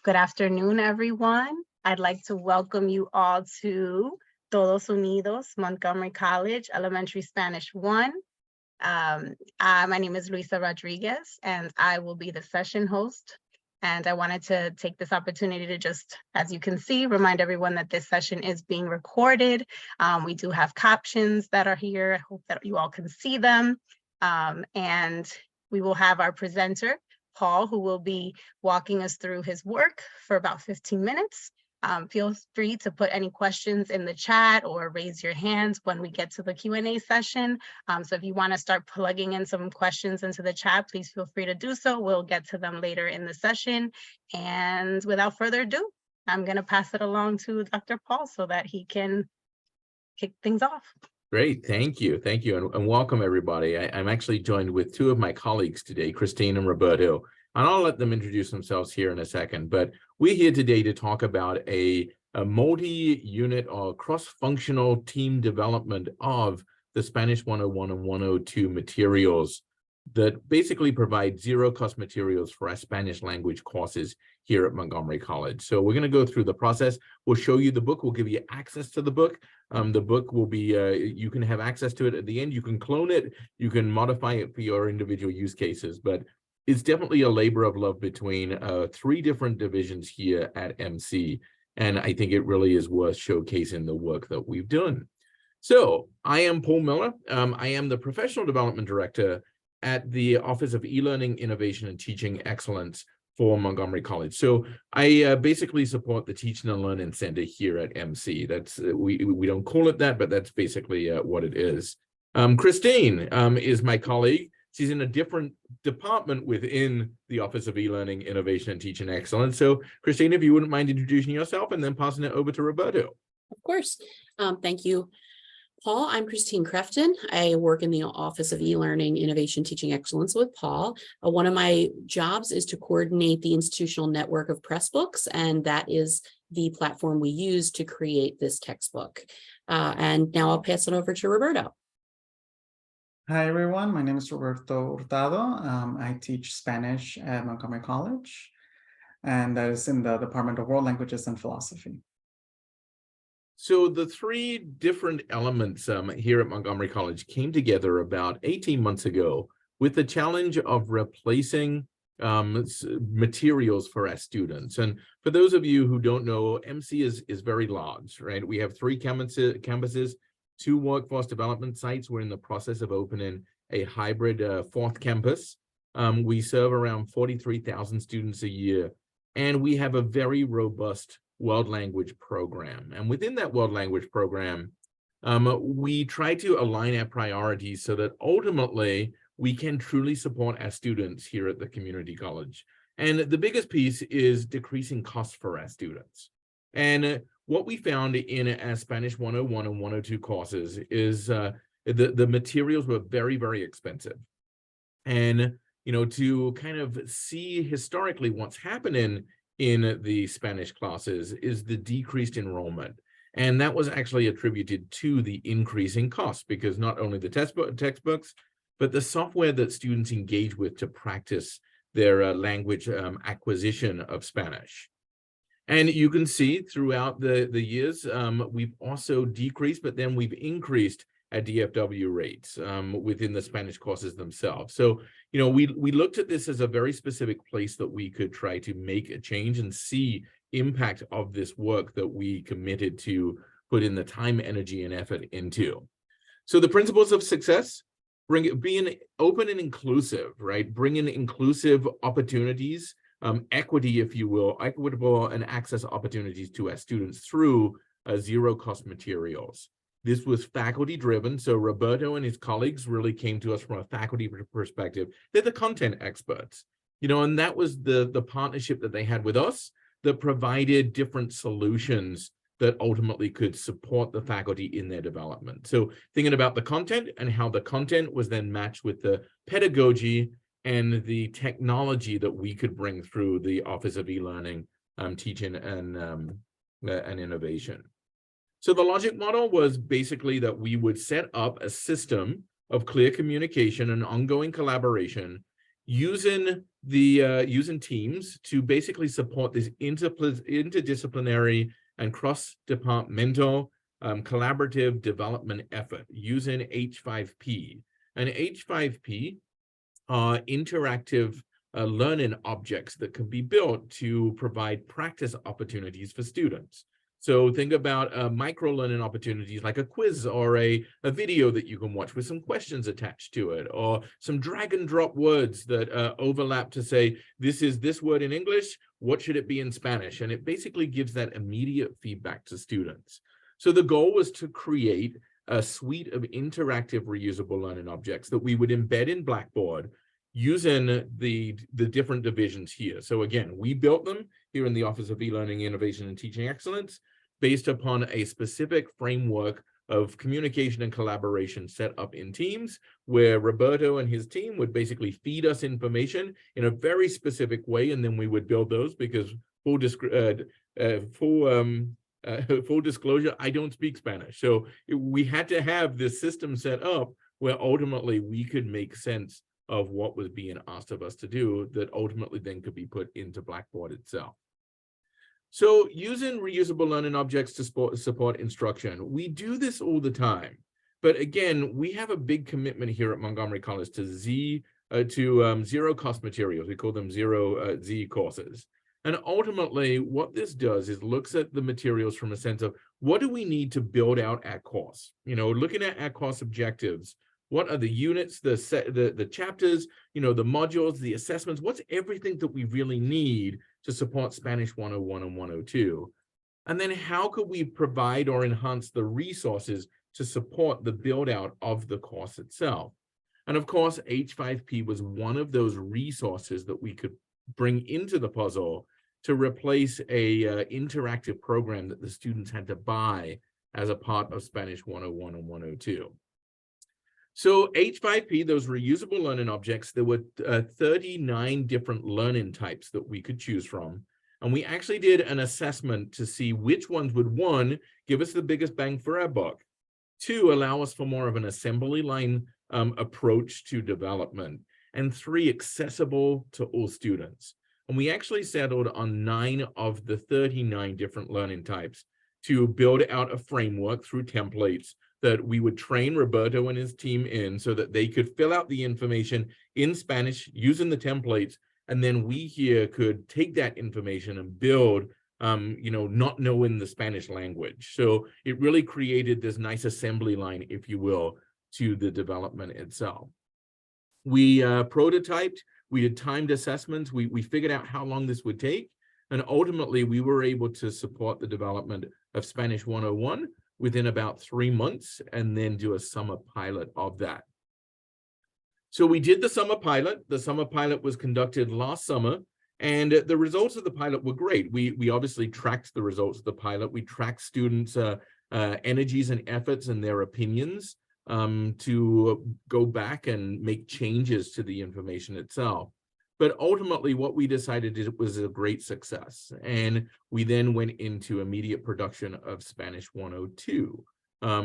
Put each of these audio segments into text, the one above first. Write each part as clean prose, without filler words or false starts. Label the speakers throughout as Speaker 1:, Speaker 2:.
Speaker 1: Good afternoon, everyone. I'd like to welcome you all to Todos, unidos, Montgomery College, Elementary Spanish 1. My name is Luisa Rodriguez, and I will be the session host. And I wanted to take this opportunity to just, as you can see, remind everyone that this session is being recorded. We do have captions that are here. I hope that you all can see them. And we will have our presenter, Paul, who will be walking us through his work for about 15 minutes. Feel free to put any questions in the chat or raise your hands when we get to the Q&A session. So if you want to start plugging in some questions into the chat, please feel free to do so. We'll get to them later in the session. And without further ado, I'm going to pass it along to Dr. Paul so that he can kick things off.
Speaker 2: Great, thank you, and welcome everybody. I'm actually joined with two of my colleagues today, Crefton and Roberto, and I'll let them introduce themselves here in a second. But we're here today to talk about a multi-unit or cross-functional team development of the Spanish 101 and 102 materials that basically provide zero-cost materials for our Spanish language courses here at Montgomery College. So we're going to go through the process. We'll show you the book. We'll give you access to the book. The book will be, you can have access to it at the end. You can clone it. You can modify it for your individual use cases. But it's definitely a labor of love between 3 different divisions here at MC. And I think it really is worth showcasing the work that we've done. So I am Paul Miller. I am the Professional Development Director at the Office of E-Learning, Innovation, and Teaching Excellence for Montgomery College. So I basically support the Teaching and Learning Center here at MC. That's we don't call it that, but that's basically what it is. Christine is my colleague. She's in a different department within the Office of E-Learning, Innovation, and Teaching Excellence. So Christine, if you wouldn't mind introducing yourself and then passing it over to Roberto.
Speaker 3: Of course. Thank you, Paul. I'm Christine Crefton. I work in the Office of E-Learning, Innovation, Teaching Excellence with Paul. One of my jobs is to coordinate the institutional network of Pressbooks, and that is the platform we use to create this textbook. And now I'll pass it over to Roberto.
Speaker 4: Hi, everyone. My name is Roberto Hurtado. I teach Spanish at Montgomery College, and that is in the Department of World Languages and Philosophy.
Speaker 2: So the 3 different elements here at Montgomery College came together about 18 months ago with the challenge of replacing materials for our students. And for those of you who don't know, MC is very large, right? We have 3 campuses, 2 workforce development sites. We're in the process of opening a hybrid 4th campus. We serve around 43,000 students a year, and we have a very robust world language program. And within that world language program, we try to align our priorities so that ultimately we can truly support our students here at the community college. And the biggest piece is decreasing costs for our students. And what we found in our Spanish 101 and 102 courses is the materials were very, very expensive. And, you know, to kind of see historically what's happening in the Spanish classes is the decreased enrollment. And that was actually attributed to the increasing costs, because not only the textbooks, but the software that students engage with to practice their language acquisition of Spanish. And you can see throughout the years, we've also decreased, but then we've increased our DFW rates within the Spanish courses themselves. So, you know, we looked at this as a very specific place that we could try to make a change and see impact of this work that we committed to put in the time, energy, and effort into. So the principles of success, being open and inclusive, right? Bringing inclusive opportunities, equity, if you will, equitable and access opportunities to our students through zero-cost materials. This was faculty driven. So Roberto and his colleagues really came to us from a faculty perspective. They're the content experts, you know, and that was the partnership that they had with us that provided different solutions that ultimately could support the faculty in their development. So thinking about the content and how the content was then matched with the pedagogy and the technology that we could bring through the Office of E-Learning, Teaching, and Innovation. So the logic model was basically that we would set up a system of clear communication and ongoing collaboration using teams to basically support this interdisciplinary and cross-departmental collaborative development effort using H5P. And H5P are interactive learning objects that can be built to provide practice opportunities for students. So think about micro-learning opportunities like a quiz or a video that you can watch with some questions attached to it, or some drag and drop words that overlap to say, this is this word in English, what should it be in Spanish? And it basically gives that immediate feedback to students. So the goal was to create a suite of interactive reusable learning objects that we would embed in Blackboard using the different divisions here. So again, we built them here in the Office of E-Learning, Innovation, and Teaching Excellence based upon a specific framework of communication and collaboration set up in teams, where Roberto and his team would basically feed us information in a very specific way, and then we would build those because full disclosure, I don't speak Spanish. So we had to have this system set up where ultimately we could make sense of what was being asked of us to do that ultimately then could be put into Blackboard itself. So using reusable learning objects to support instruction, we do this all the time. But again, we have a big commitment here at Montgomery College to zero cost materials. We call them zero Z courses. And ultimately, what this does is looks at the materials from a sense of what do we need to build out our course? You know, looking at our course objectives, what are the units, the chapters, you know, the modules, the assessments, what's everything that we really need to support Spanish 101 and 102? And then how could we provide or enhance the resources to support the build out of the course itself? And of course, H5P was one of those resources that we could bring into the puzzle to replace a interactive program that the students had to buy as a part of Spanish 101 and 102. So H5P, those reusable learning objects, there were 39 different learning types that we could choose from. And we actually did an assessment to see which ones would, one, give us the biggest bang for our buck, two, allow us for more of an assembly line approach to development, and three, accessible to all students. And we actually settled on 9 of the 39 different learning types to build out a framework through templates that we would train Roberto and his team in so that they could fill out the information in Spanish using the templates. And then we here could take that information and build, you know, not knowing the Spanish language. So it really created this nice assembly line, if you will, to the development itself. We prototyped, we did timed assessments, we figured out how long this would take. And ultimately, we were able to support the development of Spanish 101 within about 3 months, and then do a summer pilot of that. So we did the summer pilot. The summer pilot was conducted last summer, and the results of the pilot were great. We obviously tracked the results of the pilot. We tracked students' energies and efforts and their opinions to go back and make changes to the information itself. But ultimately, what we decided it was a great success. And we then went into immediate production of Spanish 102.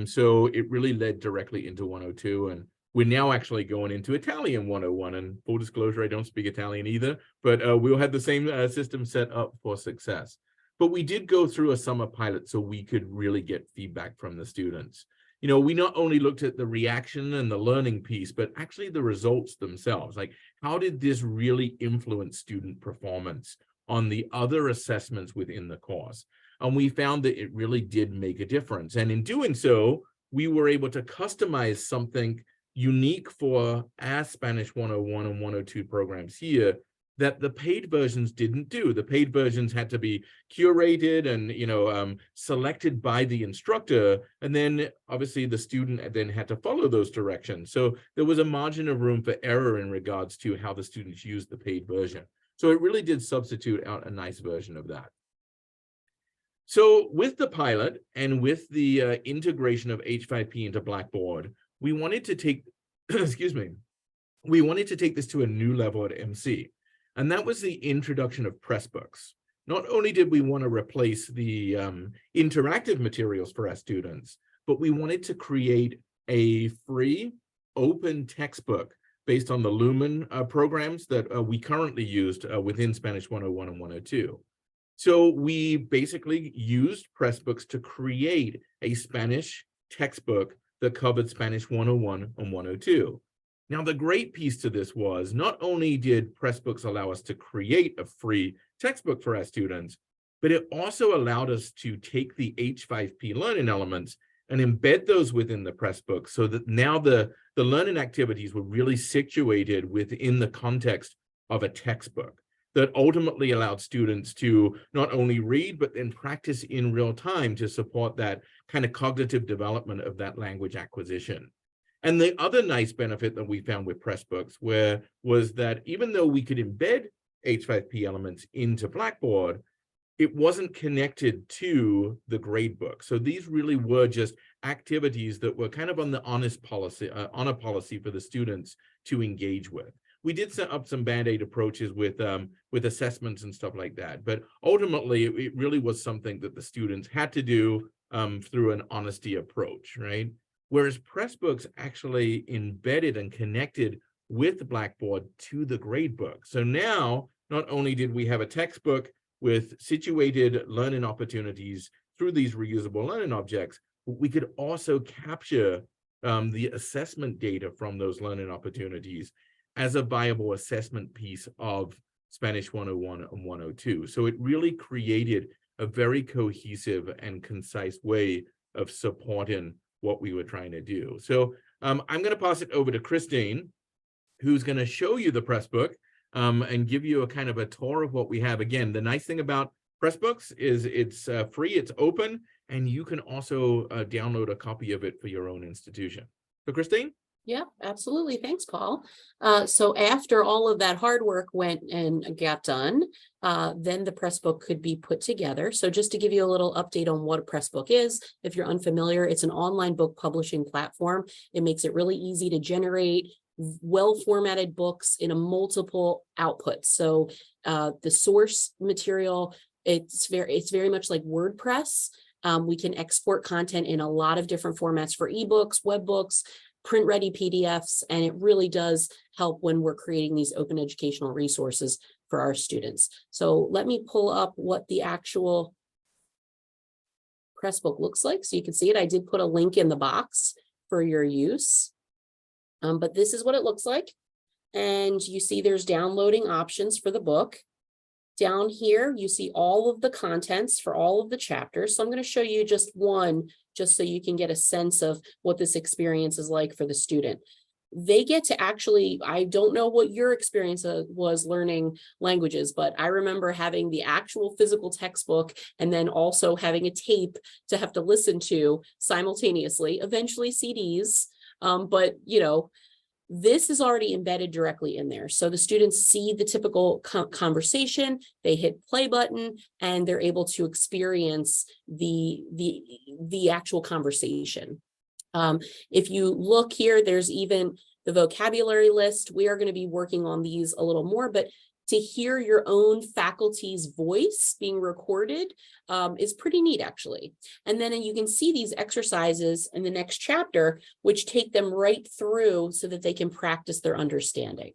Speaker 2: So it really led directly into 102. And we're now actually going into Italian 101. And full disclosure, I don't speak Italian either, but we'll have the same system set up for success. But we did go through a summer pilot so we could really get feedback from the students. You know, we not only looked at the reaction and the learning piece, but actually the results themselves. Like, how did this really influence student performance on the other assessments within the course? And we found that it really did make a difference. And in doing so, we were able to customize something unique for our Spanish 101 and 102 programs here that the paid versions didn't do. The paid versions had to be curated and, you know, selected by the instructor. And then obviously the student then had to follow those directions. So there was a margin of room for error in regards to how the students used the paid version. So it really did substitute out a nice version of that. So with the pilot and with the integration of H5P into Blackboard, we wanted to take, excuse me, we wanted to take this to a new level at MC. And that was the introduction of Pressbooks. Not only did we want to replace the interactive materials for our students, but we wanted to create a free open textbook based on the Lumen programs that we currently used within Spanish 101 and 102. So we basically used Pressbooks to create a Spanish textbook that covered Spanish 101 and 102. Now, the great piece to this was not only did Pressbooks allow us to create a free textbook for our students, but it also allowed us to take the H5P learning elements and embed those within the Pressbook so that now the learning activities were really situated within the context of a textbook that ultimately allowed students to not only read, but then practice in real time to support that kind of cognitive development of that language acquisition. And the other nice benefit that we found with Pressbooks was that even though we could embed H5P elements into Blackboard, it wasn't connected to the gradebook. So these really were just activities that were kind of on the honor policy for the students to engage with. We did set up some Band-Aid approaches with assessments and stuff like that, but ultimately it really was something that the students had to do through an honesty approach, right? Whereas Pressbooks actually embedded and connected with Blackboard to the gradebook. So now, not only did we have a textbook with situated learning opportunities through these reusable learning objects, but we could also capture the assessment data from those learning opportunities as a viable assessment piece of Spanish 101 and 102. So it really created a very cohesive and concise way of supporting what we were trying to do. So I'm going to pass it over to Christine, who's going to show you the Pressbook and give you a kind of a tour of what we have. Again, the nice thing about Pressbooks is it's free, it's open, and you can also download a copy of it for your own institution. So Christine?
Speaker 3: Yeah, absolutely. Thanks, Paul. So after all of that hard work went and got done, then the Pressbook could be put together. So just to give you a little update on what a Pressbook is, if you're unfamiliar, it's an online book publishing platform. It makes it really easy to generate well-formatted books in a multiple outputs. So the source material, it's very much like WordPress. We can export content in a lot of different formats for ebooks, webbooks, print-ready PDFs, and it really does help when we're creating these open educational resources for our students. So let me pull up what the actual Pressbook looks like so you can see it. I did put a link in the box for your use, but this is what it looks like. And you see there's downloading options for the book. Down here, you see all of the contents for all of the chapters. So I'm going to show you just one, just so you can get a sense of what this experience is like for the student. They get to actually, I don't know what your experience was learning languages, but I remember having the actual physical textbook and then also having a tape to have to listen to simultaneously, eventually CDs. But, you know, this is already embedded directly in there. So the students see the typical conversation, they hit play button, and they're able to experience the actual conversation. If you look here, there's even the vocabulary list. We are going to be working on these a little more, but to hear your own faculty's voice being recorded is pretty neat, actually. And then you can see these exercises in the next chapter, which take them right through so that they can practice their understanding.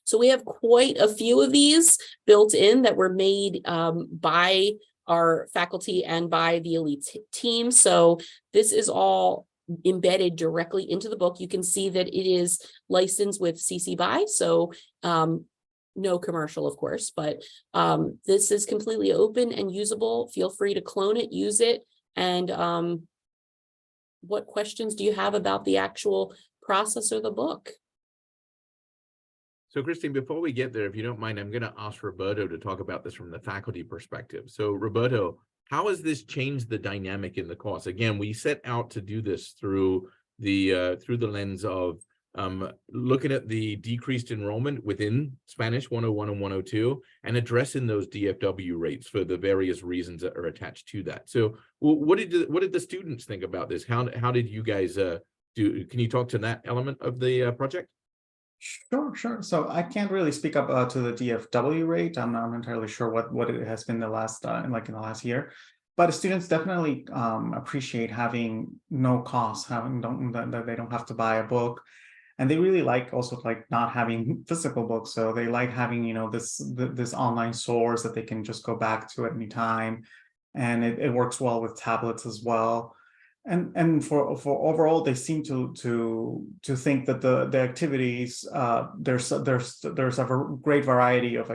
Speaker 3: So we have quite a few of these built in that were made by our faculty and by the elite team. So this is all embedded directly into the book. You can see that it is licensed with CC BY. So no commercial, of course, but this is completely open and usable. Feel free to clone it, use it. And what questions do you have about the actual process or the book?
Speaker 2: So Christine, before we get there, if you don't mind, I'm going to ask Roberto to talk about this from the faculty perspective. So Roberto, how has this changed the dynamic in the course? Again, we set out to do this through the lens of looking at the decreased enrollment within Spanish 101 and 102 and addressing those DFW rates for the various reasons that are attached to that. So what did the students think about this? How did you guys do? Can you talk to that element of the project?
Speaker 4: Sure. So I can't really speak up to the DFW rate. I'm not entirely sure what it has been the last in the last year, but the students definitely appreciate having no cost, that they don't have to buy a book. and they really like also like not having physical books. So they like having, this online source that they can just go back to at any time. And it works well with tablets as well. And for overall, they seem to think that the activities, there's a great variety of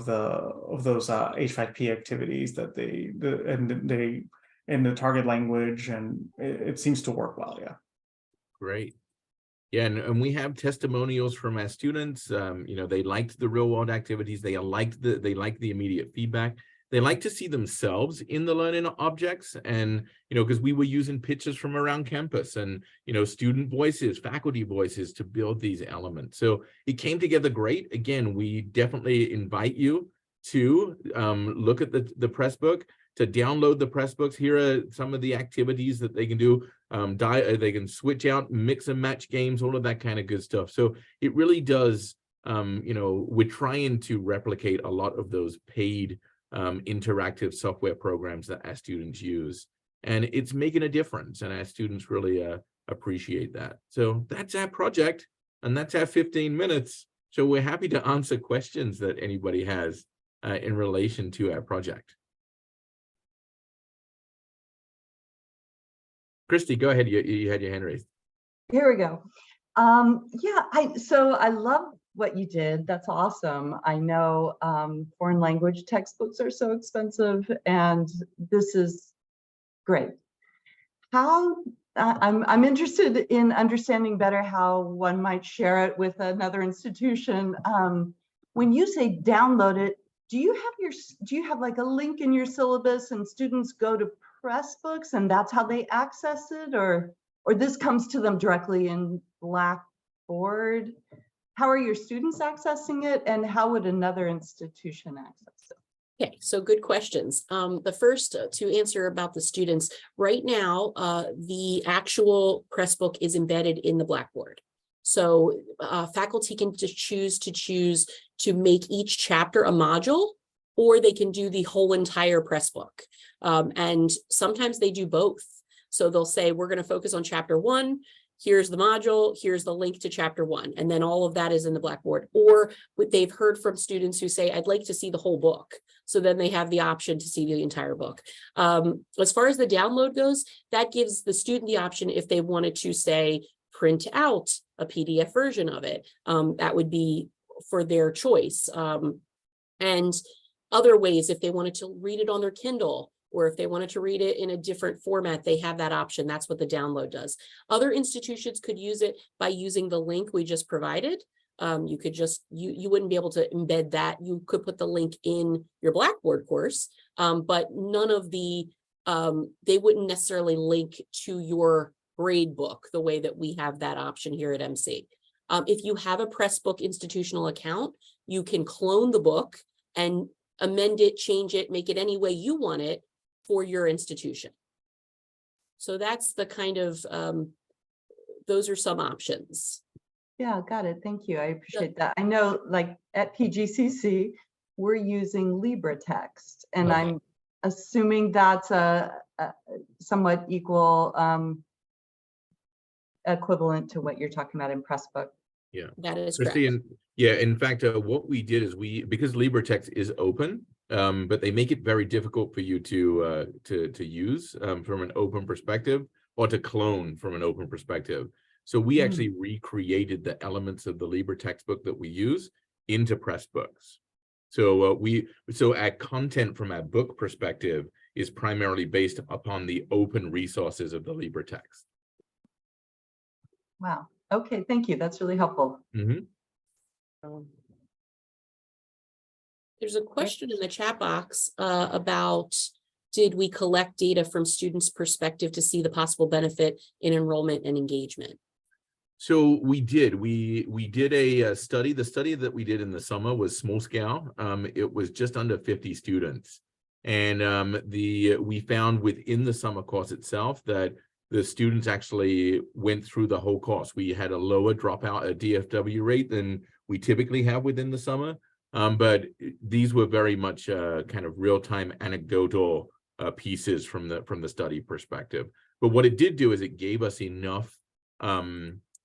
Speaker 4: those H5P activities that they in the target language, and it seems to work well. Yeah.
Speaker 2: Great. Yeah, and we have testimonials from our students. They liked the real world activities. They liked the immediate feedback. They like to see themselves in the learning objects, and because we were using pictures from around campus and student voices, faculty voices to build these elements. So it came together great. Again, we definitely invite you to look at the Pressbook, to download the Pressbooks. Here are some of the activities that they can do. They can switch out, mix and match games, all of that kind of good stuff. So it really does. We're trying to replicate a lot of those paid interactive software programs that our students use, and it's making a difference, and our students really appreciate that. So that's our project, and that's our 15 minutes. So we're happy to answer questions that anybody has in relation to our project. Christy, go ahead. You had your hand raised.
Speaker 5: Here we go. I love what you did. That's awesome. I know foreign language textbooks are so expensive, and this is great. I'm interested in understanding better how one might share it with another institution. When you say download it, do you have like a link in your syllabus and students go to Pressbooks and that's how they access it, or this comes to them directly in Blackboard? How are your students accessing it, and how would another institution access it?
Speaker 3: Okay, so good questions. The first to answer about the students, right now, the actual Pressbook is embedded in the Blackboard. So faculty can just choose to make each chapter a module, or they can do the whole entire Pressbook. And sometimes they do both. So they'll say, we're going to focus on chapter 1. Here's the module, here's the link to chapter 1, and then all of that is in the Blackboard. Or what they've heard from students who say, I'd like to see the whole book. So then they have the option to see the entire book. As far as the download goes, that gives the student the option if they wanted to, say, print out a PDF version of it. That would be for their choice. And other ways, if they wanted to read it on their Kindle, or if they wanted to read it in a different format, they have that option. That's what the download does. Other institutions could use it by using the link we just provided. You could just, you wouldn't be able to embed that. You could put the link in your Blackboard course, but none of the, they wouldn't necessarily link to your grade book the way that we have that option here at MC. If you have a Pressbook institutional account, you can clone the book and amend it, change it, make it any way you want it for your institution. So that's the kind of, those are some options.
Speaker 5: Yeah, got it. Thank you. I appreciate that. I know, like at PGCC, we're using LibreText, and
Speaker 2: Okay.
Speaker 5: I'm assuming that's a somewhat equal equivalent to what you're talking about in Pressbook.
Speaker 2: Yeah,
Speaker 3: That is
Speaker 2: Christy,
Speaker 3: correct.
Speaker 2: and yeah, in fact, what we did is because LibreText is open, but they make it very difficult for you to use from an open perspective, or to clone from an open perspective. So we actually recreated the elements of the LibreText book that we use into Pressbooks. So so our content from our book perspective is primarily based upon the open resources of the LibreText.
Speaker 5: Wow. Okay, thank you. That's really helpful.
Speaker 3: There's a question in the chat box about, did we collect data from students' perspective to see the possible benefit in enrollment and engagement?
Speaker 2: So we did. We did a study. The study that we did in the summer was small scale. It was just under 50 students, and we found within the summer course itself that the students actually went through the whole course. We had a lower dropout, a DFW rate than we typically have within the summer, but these were very much kind of real-time anecdotal pieces from the study perspective. But what it did do is it gave us enough.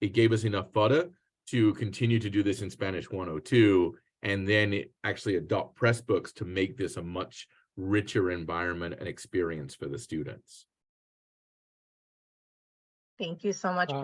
Speaker 2: It gave us enough fodder to continue to do this in Spanish 102, and then actually adopt Pressbooks to make this a much richer environment and experience for the students.
Speaker 1: Thank you so much, Paul.